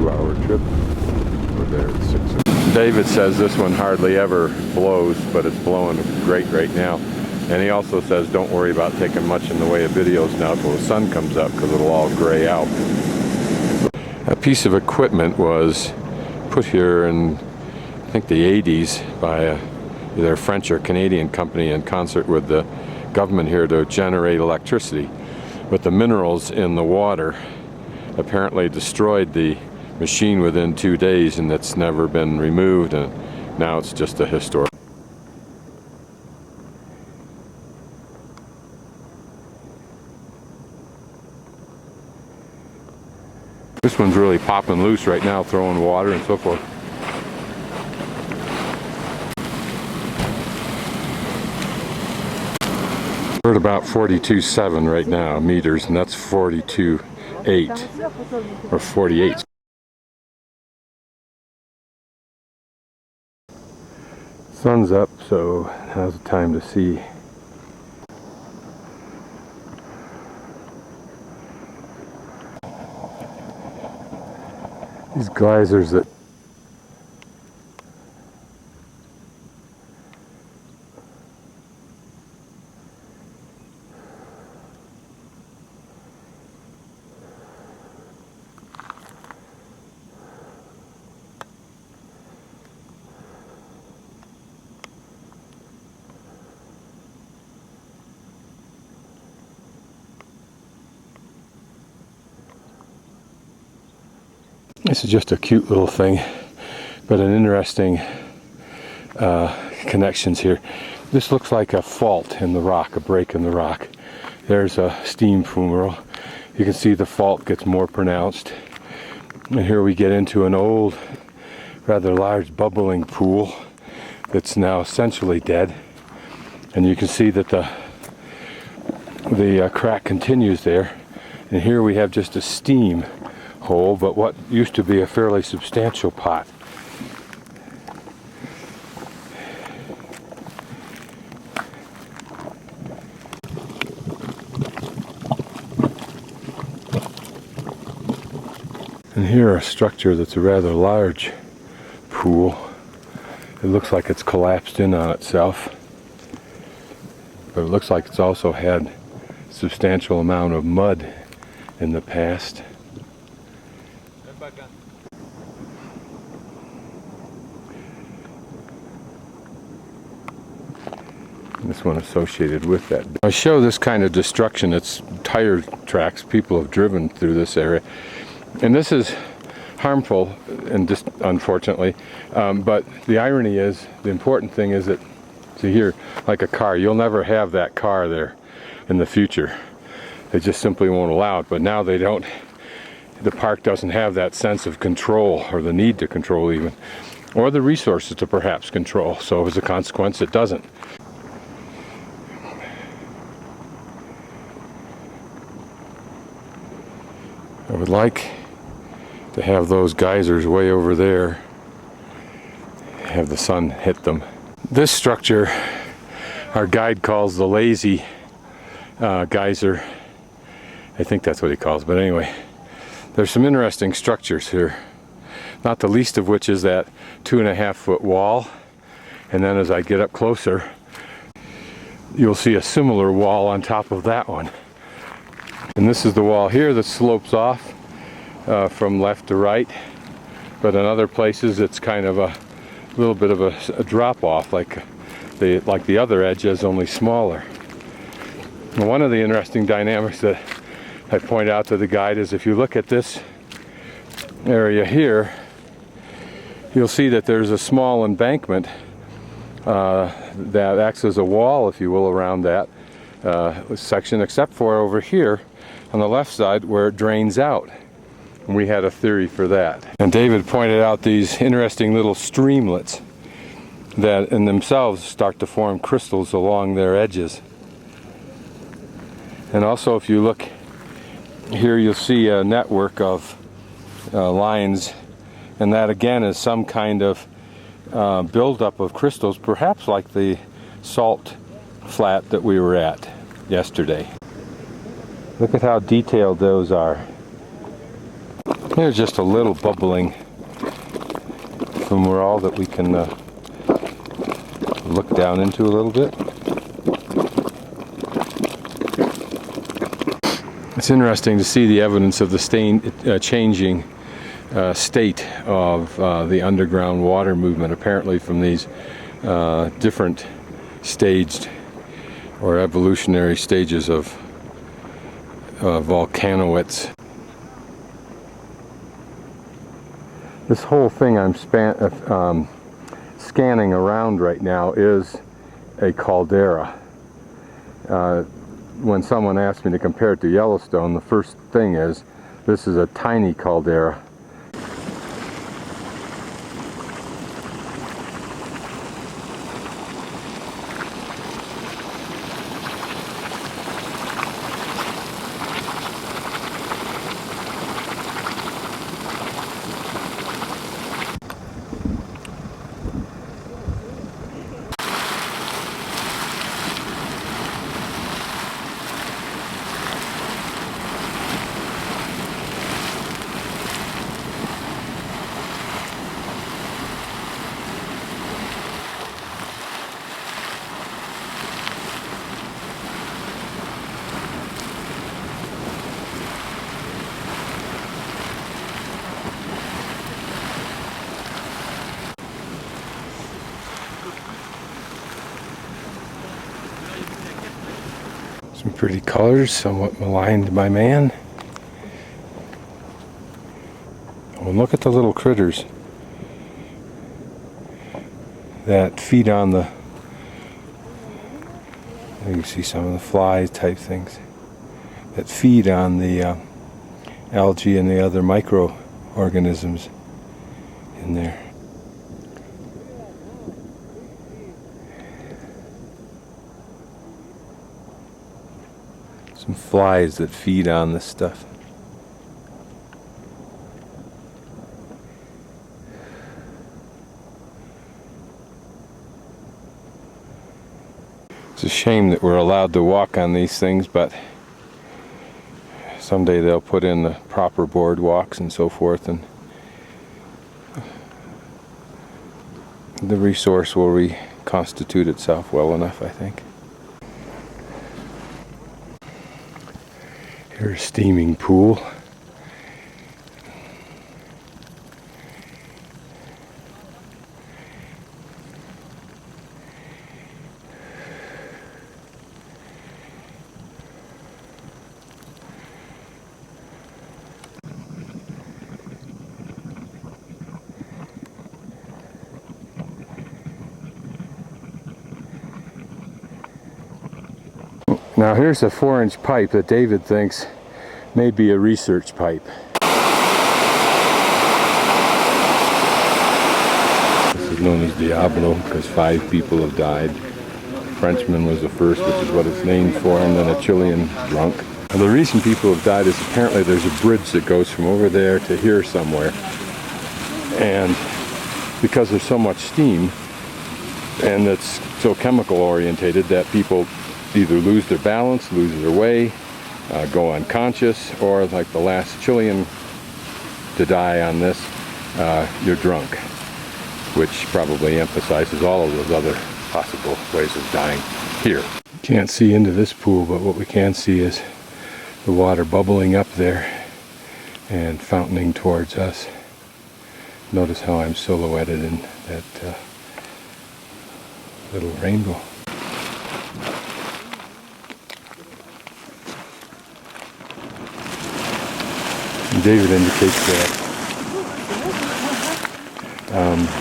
2-hour trip. We're there at 6. David says this one hardly ever blows, but it's blowing great right now. And he also says don't worry about taking much in the way of videos now till the sun comes up, because it'll all gray out. A piece of equipment was put here in, I think, the 80s by either a French or Canadian company in concert with the government here to generate electricity. But the minerals in the water apparently destroyed the machine within 2 days, and it's never been removed, and now it's just a historic. This one's really popping loose right now, throwing water and so forth. We're at about 42.7 right now meters, and that's 42.8 or 48. Sun's up, so now's the time to see. These geysers that this is just a cute little thing, but an interesting connections here. This looks like a fault in the rock, a break in the rock. There's a steam fumarole. You can see the fault gets more pronounced. And here we get into an old, rather large bubbling pool that's now essentially dead. And you can see that the crack continues there. And here we have just a steam hole, but what used to be a fairly substantial pot. And here a structure that's a rather large pool. It looks like it's collapsed in on itself, but it looks like it's also had a substantial amount of mud in the past. This one associated with that. I show this kind of destruction. It's tire tracks. People have driven through this area, and this is harmful and just unfortunately, but the irony is, the important thing is that, see here, like a car, you'll never have that car there in the future. They just simply won't allow it. But now they don't, the park doesn't have that sense of control, or the need to control even, or the resources to perhaps control. So as a consequence, it doesn't. I would like to have those geysers way over there, have the sun hit them. This structure our guide calls the lazy geyser. I think that's what he calls it, but anyway, there's some interesting structures here, not the least of which is that 2.5-foot wall, and then as I get up closer you'll see a similar wall on top of that one. And this is the wall here that slopes off from left to right, but in other places it's kind of a little bit of a drop off, like the other edge is, only smaller. And one of the interesting dynamics that I point out to the guide is, if you look at this area here, you'll see that there's a small embankment that acts as a wall, if you will, around that section, except for over here on the left side where it drains out. And we had a theory for that. And David pointed out these interesting little streamlets that in themselves start to form crystals along their edges. And also, if you look here, you'll see a network of lines, and that again is some kind of buildup of crystals, perhaps like the salt flat that we were at yesterday. Look at how detailed those are. There's just a little bubbling from where all that we can look down into a little bit. It's interesting to see the evidence of the changing state of the underground water movement, apparently from these different staged or evolutionary stages of volcanoids. This whole thing I'm scanning around right now is a caldera. When someone asked me to compare it to Yellowstone, the first thing is, this is a tiny caldera. Some pretty colors, somewhat maligned by man. Oh, and look at the little critters that feed on the, you can see some of the flies type things that feed on the algae and the other microorganisms in there. Some flies that feed on this stuff. It's a shame that we're allowed to walk on these things, but someday they'll put in the proper boardwalks and so forth, and the resource will reconstitute itself well enough, I think. Here's a steaming pool. Now here's a 4-inch pipe that David thinks may be a research pipe. This is known as Diablo because 5 people have died. A Frenchman was the first, which is what it's named for, and then a Chilean drunk. And the reason people have died is apparently there's a bridge that goes from over there to here somewhere. And because there's so much steam, and it's so chemical orientated that people either lose their balance, lose their way, go unconscious, or like the last Chilean to die on this, you're drunk, which probably emphasizes all of those other possible ways of dying here. Can't see into this pool, but what we can see is the water bubbling up there and fountaining towards us. Notice how I'm silhouetted in that little rainbow. And David indicates that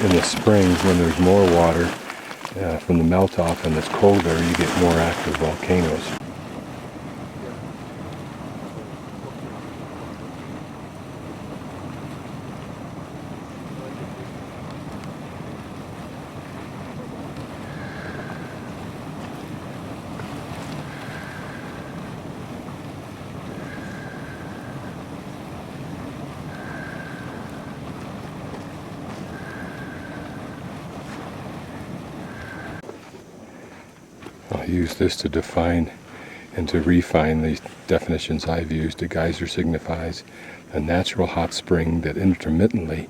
in the spring, when there's more water from the melt-off and it's colder, you get more active volcanoes. I'll use this to define and to refine the definitions I've used. A geyser signifies a natural hot spring that intermittently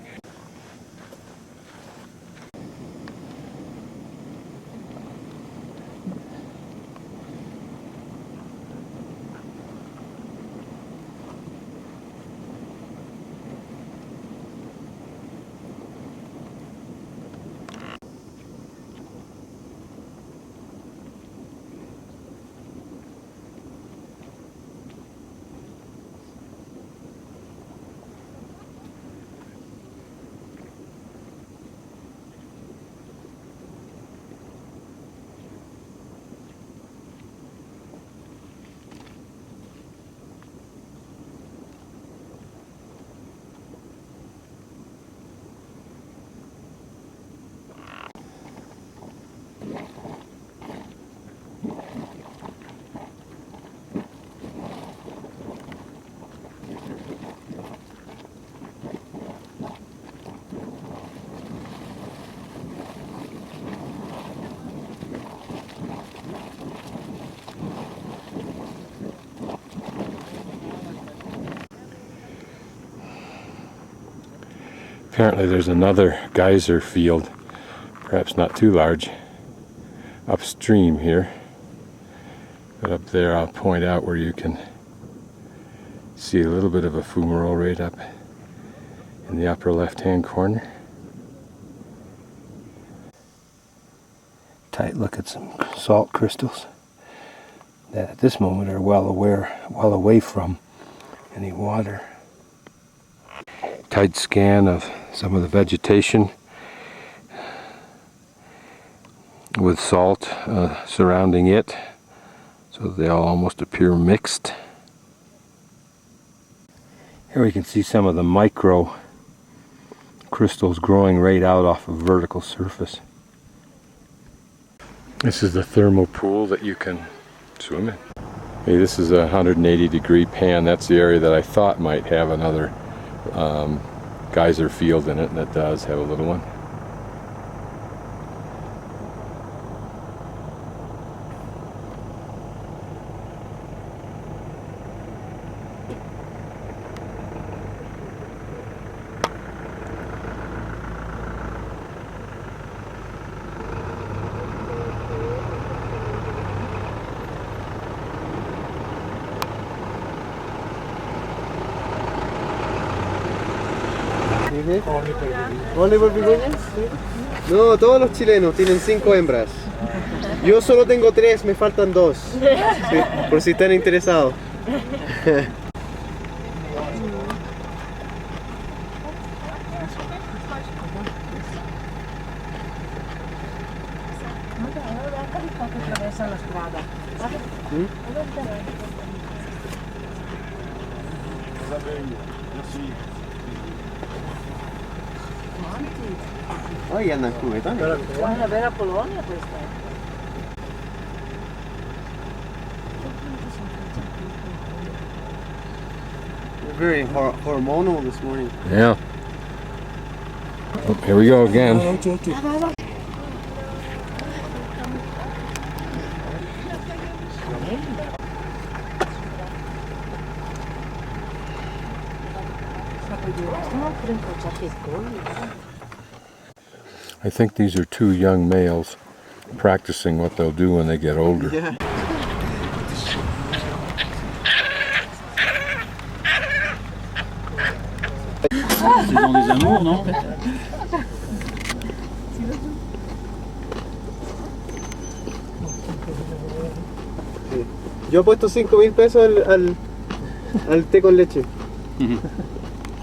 apparently there's another geyser field, perhaps not too large, upstream here. But up there I'll point out where you can see a little bit of a fumarole right up in the upper left hand corner. Tight look at some salt crystals that at this moment are well away from any water. Tight scan of some of the vegetation with salt surrounding it, so they all almost appear mixed. Here we can see some of the micro crystals growing right out off of vertical surface. This is the thermal pool that you can swim in. Okay, this is a 180-degree pan. That's the area that I thought might have another geyser field in it, and it does have a little one. ¿Only for beginners? No, todos los chilenos tienen 5 hembras. Yo solo tengo 3, me faltan 2. Sí, por si están interesados. Ay, andan cubetanes. Van a ver a Polonia, pues. They're very hormonal this morning. Yeah. Oh, here we go again. I think these are 2 young males practicing what they'll do when they get older. Yeah. C'est dans des amours, non? Yo apuesto 5.000 pesos al té con leche.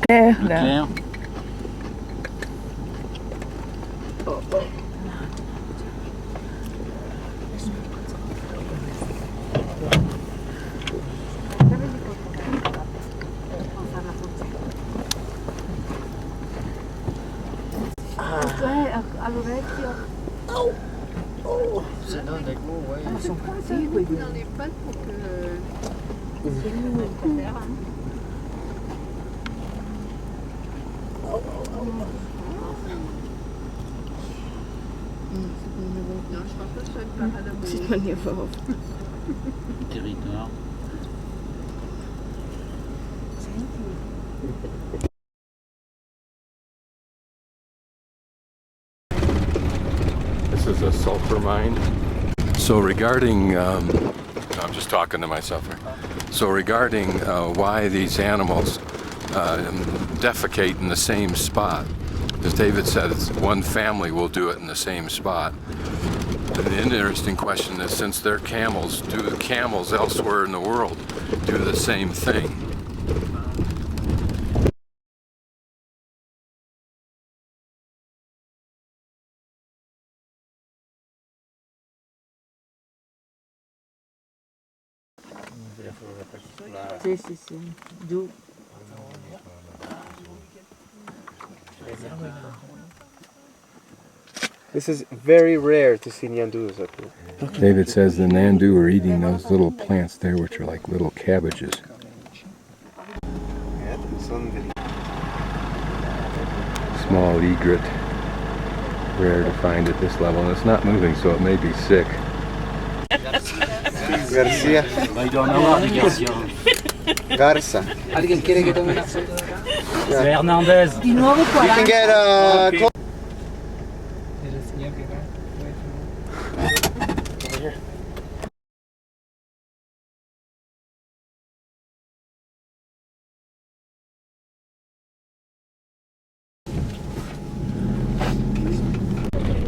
Claire. All'orecchio. C'est dans des gros, ouais. Elles sont parties, oui. Dans les pattes pour que... Non, je pense pas que ce soit une parade à bouillir. C'est pas niveau. Territoire. This is a sulfur mine. So regarding, I'm just talking to myself here. So regarding why these animals defecate in the same spot, as David said, one family will do it in the same spot. The interesting question is, since they're camels, do the camels elsewhere in the world do the same thing? Sì, sì, sì. Giù. This is very rare to see nandus up here. David says the nandu are eating those little plants there, which are like little cabbages. Small egret, rare to find at this level, and it's not moving, so it may be sick. Garcia. Il doit en avoir des garcias. Garza. ¿Alguien quiere que tome una foto? C'est Hernandez. Di nuovo You can 40. get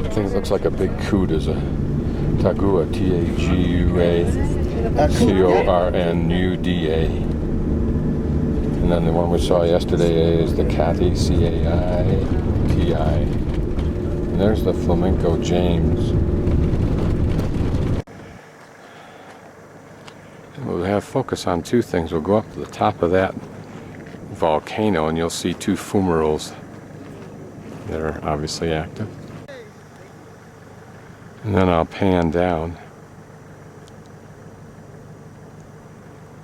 I think it looks like a big coot is a tagua, T-A-G-U-A, C-O-R-N-U-D-A. And then the one we saw yesterday is the Cati, C-A-I-T-I. And there's the flamenco James. And we'll have focus on two things. We'll go up to the top of that volcano and you'll see two fumaroles that are obviously active. And then I'll pan down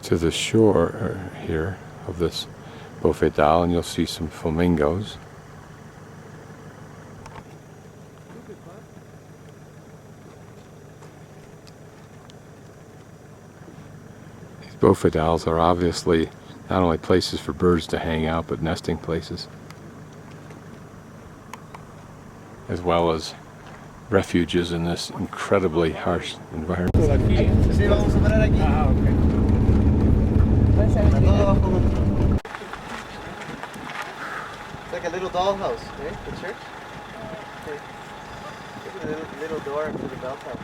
to the shore here of this bofedal and you'll see some flamingos. These bofedals are obviously not only places for birds to hang out, but nesting places, as well as refuges in this incredibly harsh environment. Sí, vamos a parar aquí. Ah, ok. It's like a little dollhouse, right? The church? Okay. Look at the little door to the bell tower.